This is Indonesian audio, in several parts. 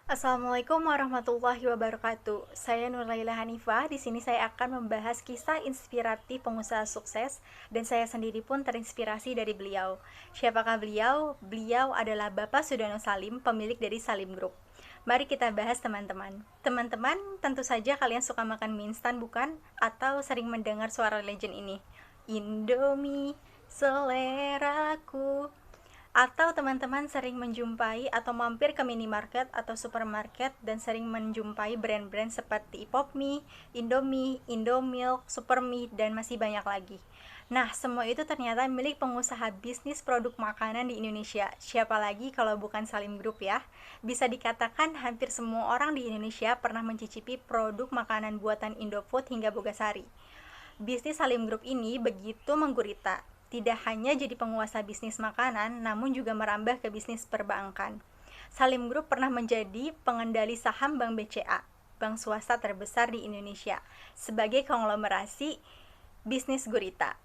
Assalamualaikum warahmatullahi wabarakatuh. Saya Nurlaila Hanifah. Di sini saya akan membahas kisah inspiratif pengusaha sukses dan saya sendiri pun terinspirasi dari beliau. Siapakah beliau? Beliau adalah Bapak Sudono Salim, pemilik dari Salim Group. Mari kita bahas teman-teman. Teman-teman, tentu saja kalian suka makan mie instan bukan? Atau sering mendengar suara legend ini? Indomie, seleraku. Atau teman-teman sering menjumpai atau mampir ke minimarket atau supermarket dan sering menjumpai brand-brand seperti Popmie, Indomie, Indomilk, Supermie, dan masih banyak lagi. Nah, semua itu ternyata milik pengusaha bisnis produk makanan di Indonesia. Siapa lagi kalau bukan Salim Group ya? Bisa dikatakan hampir semua orang di Indonesia pernah mencicipi produk makanan buatan Indofood hingga Bogasari. Bisnis Salim Group ini begitu menggurita, tidak hanya jadi penguasa bisnis makanan, namun juga merambah ke bisnis perbankan. Salim Group pernah menjadi pengendali saham Bank BCA, bank swasta terbesar di Indonesia, sebagai konglomerasi bisnis gurita.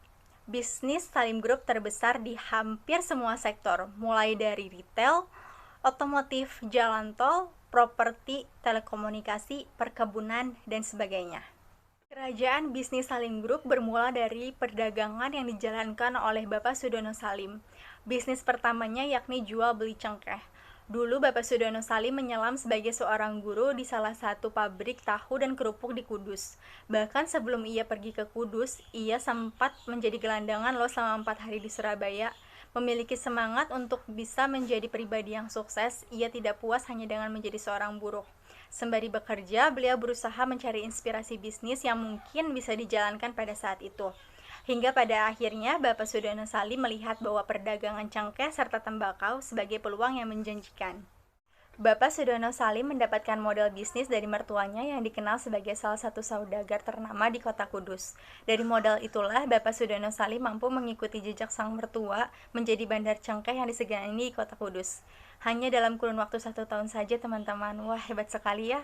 Bisnis Salim Group terbesar di hampir semua sektor, mulai dari retail, otomotif, jalan tol, properti, telekomunikasi, perkebunan, dan sebagainya. Kerajaan bisnis Salim Group bermula dari perdagangan yang dijalankan oleh Bapak Sudono Salim. Bisnis pertamanya yakni jual beli cengkeh. Dulu Bapak Sudono Salim menyelam sebagai seorang guru di salah satu pabrik tahu dan kerupuk di Kudus. Bahkan sebelum ia pergi ke Kudus, ia sempat menjadi gelandangan loh selama 4 hari di Surabaya. Memiliki semangat untuk bisa menjadi pribadi yang sukses, ia tidak puas hanya dengan menjadi seorang buruh. Sembari bekerja, beliau berusaha mencari inspirasi bisnis yang mungkin bisa dijalankan pada saat itu. Hingga pada akhirnya Bapak Sudono Salim melihat bahwa perdagangan cengkeh serta tembakau sebagai peluang yang menjanjikan. Bapak Sudono Salim mendapatkan modal bisnis dari mertuanya yang dikenal sebagai salah satu saudagar ternama di kota Kudus. Dari modal itulah Bapak Sudono Salim mampu mengikuti jejak sang mertua menjadi bandar cengkeh yang disegani di kota Kudus. Hanya dalam kurun waktu 1 tahun saja teman-teman. Wah, hebat sekali ya.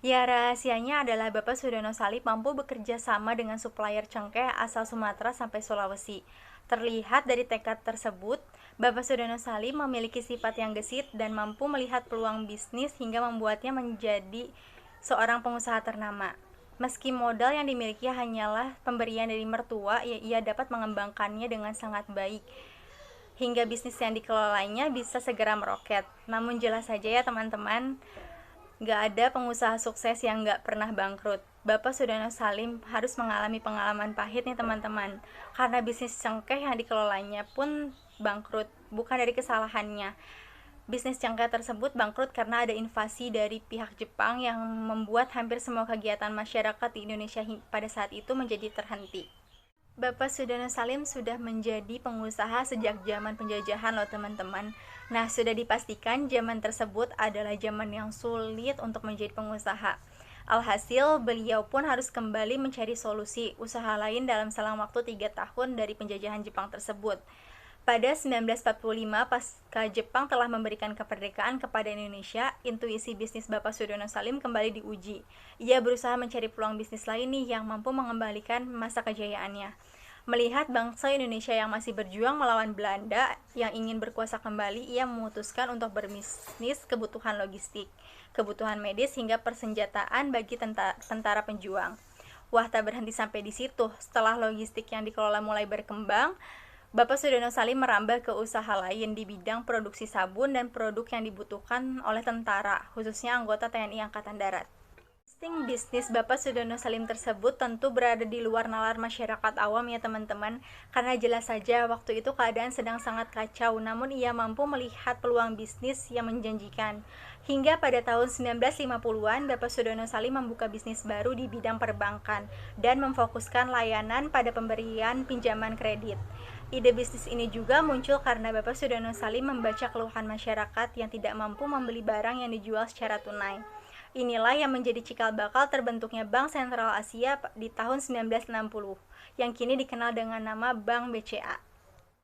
Ya, rahasianya adalah Bapak Sudono Salim mampu bekerja sama dengan supplier cengkeh asal Sumatera sampai Sulawesi. Terlihat dari tekad tersebut, Bapak Sudono Salim memiliki sifat yang gesit dan mampu melihat peluang bisnis hingga membuatnya menjadi seorang pengusaha ternama. Meski modal yang dimiliki hanyalah pemberian dari mertua, ia dapat mengembangkannya dengan sangat baik hingga bisnis yang dikelolanya bisa segera meroket. Namun jelas saja ya teman-teman, gak ada pengusaha sukses yang gak pernah bangkrut. Bapak Sudono Salim harus mengalami pengalaman pahit nih teman-teman, karena bisnis cengkeh yang dikelolanya pun bangkrut, bukan dari kesalahannya. Bisnis cengkeh tersebut bangkrut karena ada invasi dari pihak Jepang yang membuat hampir semua kegiatan masyarakat di Indonesia pada saat itu menjadi terhenti. Bapak Sudono Salim sudah menjadi pengusaha sejak zaman penjajahan loh teman-teman. Nah, sudah dipastikan zaman tersebut adalah zaman yang sulit untuk menjadi pengusaha. Alhasil, beliau pun harus kembali mencari solusi usaha lain dalam selang waktu 3 tahun dari penjajahan Jepang tersebut. Pada 1945, pasca Jepang telah memberikan kemerdekaan kepada Indonesia, intuisi bisnis Bapak Sudono Salim kembali diuji. Ia berusaha mencari peluang bisnis lain nih yang mampu mengembalikan masa kejayaannya. Melihat bangsa Indonesia yang masih berjuang melawan Belanda yang ingin berkuasa kembali, ia memutuskan untuk berbisnis kebutuhan logistik, kebutuhan medis hingga persenjataan bagi tentara penjuang. Wah, tak berhenti sampai di situ. Setelah logistik yang dikelola mulai berkembang, Bapak Sudono Salim merambah ke usaha lain di bidang produksi sabun dan produk yang dibutuhkan oleh tentara, khususnya anggota TNI Angkatan Darat. Bisnis Bapak Sudono Salim tersebut tentu berada di luar nalar masyarakat awam ya teman-teman, karena jelas saja waktu itu keadaan sedang sangat kacau, namun ia mampu melihat peluang bisnis yang menjanjikan. Hingga pada tahun 1950-an, Bapak Sudono Salim membuka bisnis baru di bidang perbankan dan memfokuskan layanan pada pemberian pinjaman kredit. Ide bisnis ini juga muncul karena Bapak Sudono Salim membaca keluhan masyarakat yang tidak mampu membeli barang yang dijual secara tunai. Inilah yang menjadi cikal bakal terbentuknya Bank Sentral Asia di tahun 1960, yang kini dikenal dengan nama Bank BCA.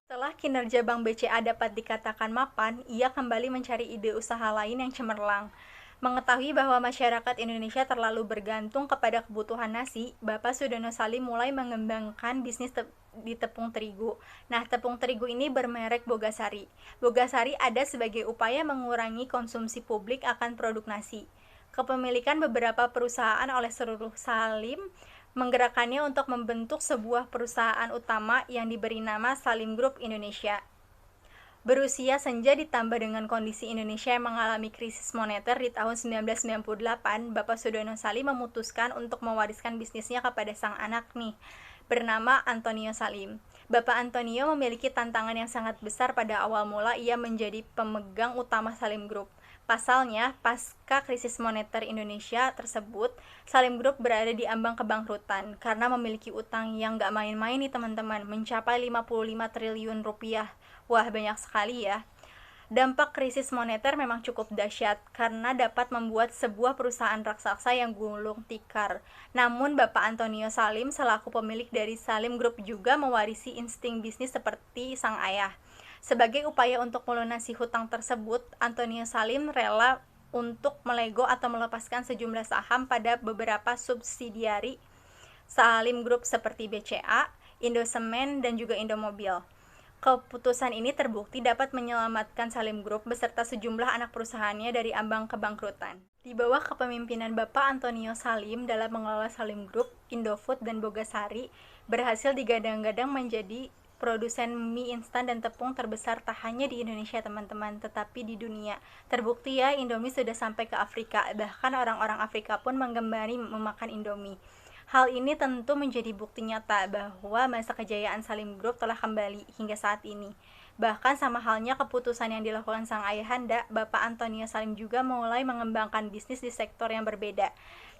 Setelah kinerja Bank BCA dapat dikatakan mapan, ia kembali mencari ide usaha lain yang cemerlang. Mengetahui bahwa masyarakat Indonesia terlalu bergantung kepada kebutuhan nasi, Bapak Sudono Salim mulai mengembangkan bisnis di tepung terigu. Nah, tepung terigu ini bermerek Bogasari. Bogasari ada sebagai upaya mengurangi konsumsi publik akan produk nasi. Kepemilikan beberapa perusahaan oleh seluruh Salim menggerakkannya untuk membentuk sebuah perusahaan utama yang diberi nama Salim Group Indonesia. Berusia senja ditambah dengan kondisi Indonesia yang mengalami krisis moneter di tahun 1998, Bapak Sudono Salim memutuskan untuk mewariskan bisnisnya kepada sang anak nih, bernama Antonio Salim. Bapak Antonio memiliki tantangan yang sangat besar pada awal mula ia menjadi pemegang utama Salim Group. Pasalnya, pasca krisis moneter Indonesia tersebut, Salim Group berada di ambang kebangkrutan karena memiliki utang yang gak main-main nih teman-teman, mencapai 55 triliun rupiah. Wah, banyak sekali ya. Dampak krisis moneter memang cukup dahsyat karena dapat membuat sebuah perusahaan raksasa yang gulung tikar. Namun Bapak Antonio Salim selaku pemilik dari Salim Group juga mewarisi insting bisnis seperti sang ayah. Sebagai upaya untuk melunasi hutang tersebut, Antonio Salim rela untuk melego atau melepaskan sejumlah saham pada beberapa subsidiari Salim Group seperti BCA, Indosemen, dan juga Indomobil. Keputusan ini terbukti dapat menyelamatkan Salim Group beserta sejumlah anak perusahaannya dari ambang kebangkrutan. Di bawah kepemimpinan Bapak Antonio Salim dalam mengelola Salim Group, Indofood, dan Bogasari berhasil digadang-gadang menjadi produsen mie instan dan tepung terbesar tak hanya di Indonesia teman-teman, tetapi di dunia. Terbukti ya, Indomie sudah sampai ke Afrika, bahkan orang-orang Afrika pun menggemari memakan Indomie. Hal ini tentu menjadi bukti nyata bahwa masa kejayaan Salim Group telah kembali hingga saat ini. Bahkan sama halnya keputusan yang dilakukan sang ayahanda, Bapak Antonio Salim juga mulai mengembangkan bisnis di sektor yang berbeda.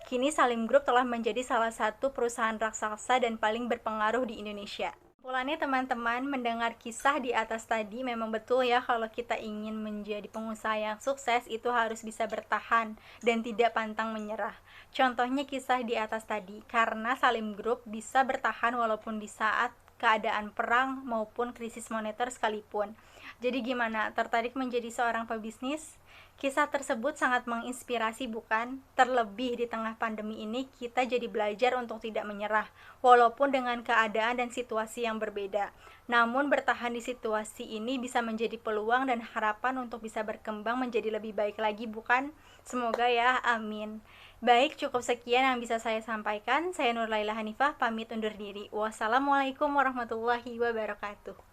Kini Salim Group telah menjadi salah satu perusahaan raksasa dan paling berpengaruh di Indonesia. Kesimpulannya teman-teman, mendengar kisah di atas tadi memang betul ya kalau kita ingin menjadi pengusaha yang sukses itu harus bisa bertahan dan tidak pantang menyerah. Contohnya kisah di atas tadi, karena Salim Group bisa bertahan walaupun di saat keadaan perang maupun krisis moneter sekalipun. Jadi gimana, tertarik menjadi seorang pebisnis? Kisah tersebut sangat menginspirasi bukan? Terlebih di tengah pandemi ini kita jadi belajar untuk tidak menyerah, walaupun dengan keadaan dan situasi yang berbeda. Namun bertahan di situasi ini bisa menjadi peluang dan harapan untuk bisa berkembang menjadi lebih baik lagi bukan? Semoga ya, amin. Baik, cukup sekian yang bisa saya sampaikan. Saya Nurlaila Hanifah, pamit undur diri. Wassalamualaikum warahmatullahi wabarakatuh.